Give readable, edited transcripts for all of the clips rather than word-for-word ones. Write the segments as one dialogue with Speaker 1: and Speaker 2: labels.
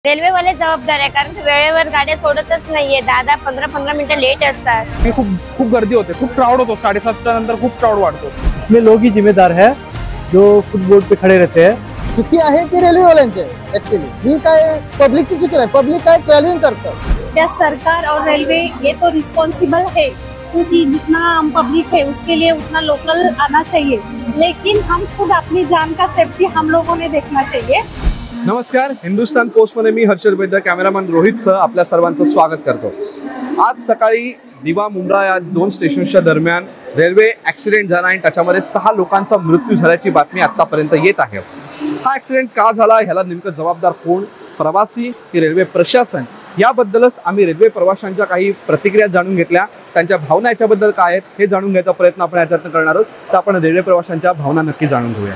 Speaker 1: Railway वाले जबाबदार आहे, कारण वेळेवर गाड्या सोडतच नाहीये. 10-15 मिनिटं लेट असतात.
Speaker 2: खूप गर्दी होते, खूप क्राउड होतो. 7:30च्या नंतर खूप क्राउड वाढतो.
Speaker 3: इसमें लोग ही जिम्मेदार है जो फुटबोर्ड पे खड़े रहते हैं.
Speaker 4: चुकी आहे ती रेल्वेवाल्यांची आहे ऍक्च्युअली. ही काय पब्लिकची चुकी नाही. पब्लिक काय ट्रॅव्हलिंग करतं.
Speaker 5: क्या सरकार और रेलवे ये तो रिस्पॉन्सिबल है, क्योंकि जितना हम पब्लिक है उसके लिए उतना लोकल आना चाहिए, लेकिन हम खुद अपनी जान का सेफ्टी हम लोगों ने देखना चाहिए.
Speaker 2: नमस्कार, हिंदुस्तान पोस्ट मध्ये मी हर्षद वैद्य, कॅमेरामॅन रोहित सह आपल्या सर्वांचं स्वागत करतो. आज सकाळी दिवा मुंब्रा या दोन स्टेशनच्या दरम्यान रेल्वे ॲक्सिडेंट झाला आणि त्याच्यामध्ये 6 लोकांचा मृत्यू झाल्याची बातमी आतापर्यंत येत आहे. हा ॲक्सिडेंट का झाला, ह्याला नेमकं जबाबदार कोण, प्रवासी की रेल्वे प्रशासन, याबद्दलच आम्ही रेल्वे प्रवाशांच्या काही प्रतिक्रिया जाणून घेतल्या. त्यांच्या भावना याच्याबद्दल काय आहेत हे जाणून घ्यायचा प्रयत्न आपण याच्यातून करणार आहोत. तर आपण रेल्वे प्रवाशांच्या भावना नक्की जाणून घेऊया.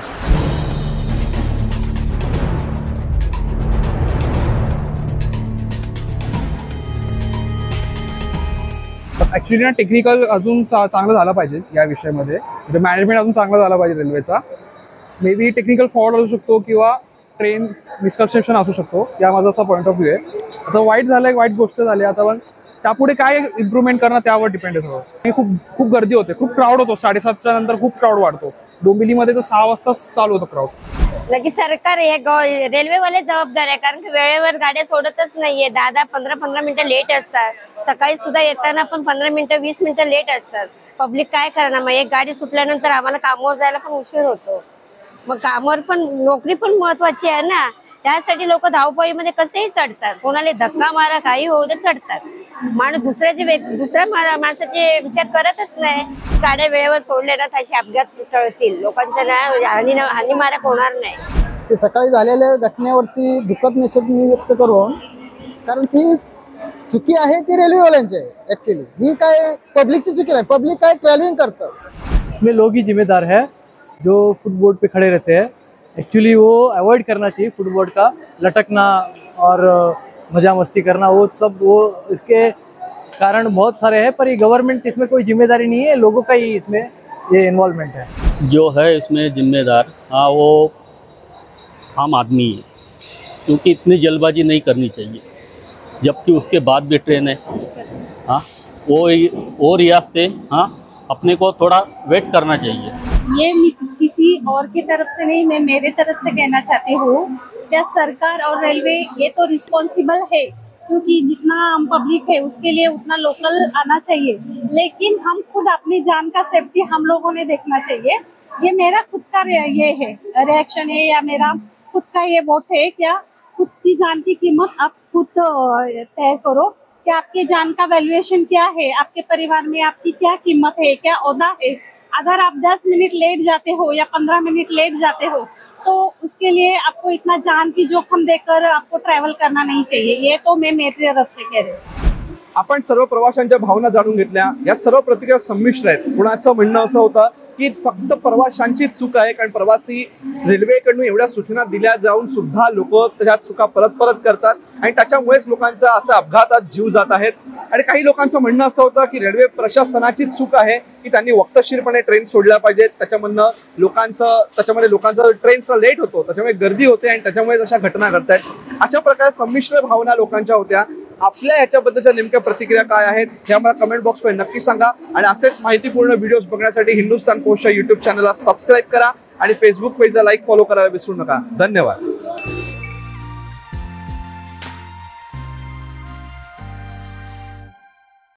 Speaker 2: ॲक्च्युली ना टेक्निकल अजून चांगलं झालं पाहिजे या विषयामध्ये. म्हणजे मॅनेजमेंट अजून चांगला झाला पाहिजे रेल्वेचा. मे बी टेक्निकल फॉल्ट असू शकतो किंवा ट्रेन मिसकन्सेप्शन असू शकतो, या माझा असा पॉईंट ऑफ व्ह्यू आहे. आता वाईट झालं, एक वाईट गोष्ट झाली. आता पण त्यापुढे काय इम्प्रूव्हमेंट करणं त्यावर डिपेंड आहे सगळं. खूप गर्दी होते, खूप क्राऊड होतो. 7:30च्या नंतर खूप क्राऊड वाढतो. डोंबिवलीमध्ये तर 6 वाजता चालू होतं क्राऊड.
Speaker 1: नक्की सरकार हे रेल्वे वाले जबाबदार आहे, कारण वेळेवर गाड्या सोडतच नाहीये. 10-15 मिनिटं लेट असतात. सकाळी सुद्धा येताना पण 15 मिनिटं 20 मिनिटं लेट असतात. पब्लिक काय करणार? मग एक गाडी सुटल्यानंतर आम्हाला कामावर जायला पण उशीर होतो. मग कामावर पण नोकरी पण महत्वाची आहे ना. त्यासाठी लोक धावपळीमध्ये कसेही चढतात. कोणाला धक्का मारा काही होऊ दे चढतात. माणूस दुसऱ्या माणसाचे विचार करतच नाही. गाड्या वेळेवर सोडल्या ना तसे अपघात टळतील. लोकांच्या ना हानीमारक होणार नाही.
Speaker 4: ते सकाळी झालेल्या घटनेवरती दुःखद निषेध मी व्यक्त करून, कारण ती चुकी आहे ती रेल्वेवाल्यांची आहे ऍक्च्युली. ही काय पब्लिकची चुकी नाही. पब्लिक काय ट्रॅव्हलिंग करतं.
Speaker 3: इसमें लोग ही जिम्मेदार है जो फुटबोर्ड पे खड़े रहते हैं. एक्चुअली वो अवॉइड करना चाहिए फुटबोर्ड का लटकना और मजा मस्ती करना. वो सब वो इसके कारण बहुत सारे हैं, पर ये गवर्नमेंट इसमें कोई जिम्मेदारी नहीं है, लोगों का ही इसमें ये इन्वॉल्वमेंट है.
Speaker 6: जो है इसमें जिम्मेदार वो आम आदमी है, क्योंकि इतनी जल्दबाजी नहीं करनी चाहिए. जबकि उसके बाद भी ट्रेन है. हाँ, वो रियाज से अपने को थोड़ा वेट करना चाहिए.
Speaker 5: ये किसी और की तरफ से नहीं, मैं मेरे तरफ से कहना चाहती हूँ, क्या सरकार और रेलवे ये तो रिस्पॉन्सिबल है, क्योंकि जितना हम पब्लिक है उसके लिए उतना लोकल आना चाहिए, लेकिन हम खुद अपनी जान का सेफ्टी हम लोगों ने देखना चाहिए. ये मेरा खुद का ये है रिएक्शन है, या मेरा खुद का ये वोट है. क्या खुद की जान की कीमत आप खुद तय करो कि आपके जान का वैल्यूएशन क्या है, आपके परिवार में आपकी क्या कीमत है, क्या ओहदा है. अगर आप 10 मिनट लेट जाते हो या 15 मिनट लेट जाते हो, तो उसके लिए आपको इतना जान की जोखिम देकर आपको ट्रैवल करना नहीं चाहिए. ये तो मैं मेरी तरफ से कह रही हूँ.
Speaker 2: आपण सर्व प्रवाशांच्या भावना जाणून घेतल्या. या सर्व प्रतिक्रिया संमिश्र आहेत. कुणाचं म्हणणं असं होतं की फक्त प्रवाशांची चूक आहे, कारण प्रवासी रेल्वेकडून एवढ्या सूचना दिल्या जाऊन सुद्धा लोक त्याच्या चुका परत करतात आणि त्याच्यामुळेच लोकांचा असा अपघातात जीव जात आहेत. आणि काही लोकांचं म्हणणं असं होतं की रेल्वे प्रशासनाची चूक आहे की त्यांनी वक्तशीरपणे ट्रेन सोडल्या पाहिजेत. त्याच्यामध्ये लोकांचं ट्रेनचा लेट होतो, त्याच्यामुळे गर्दी होते आणि त्याच्यामुळे अशा घटना घडतात. अशा प्रकारे संमिश्र भावना लोकांच्या होत्या. आपल्या याच्याबद्दलच्या नेमक्या प्रतिक्रिया काय आहेत हे आम्हाला कमेंट बॉक्समध्ये नक्की सांगा. आणि असेच माहितीपूर्ण व्हिडिओज बघण्यासाठी हिंदुस्तान पोस्टच्या YouTube चॅनलला सबस्क्राईब करा आणि फेसबुक पेजला लाईक फॉलो करायला विसरू नका. धन्यवाद.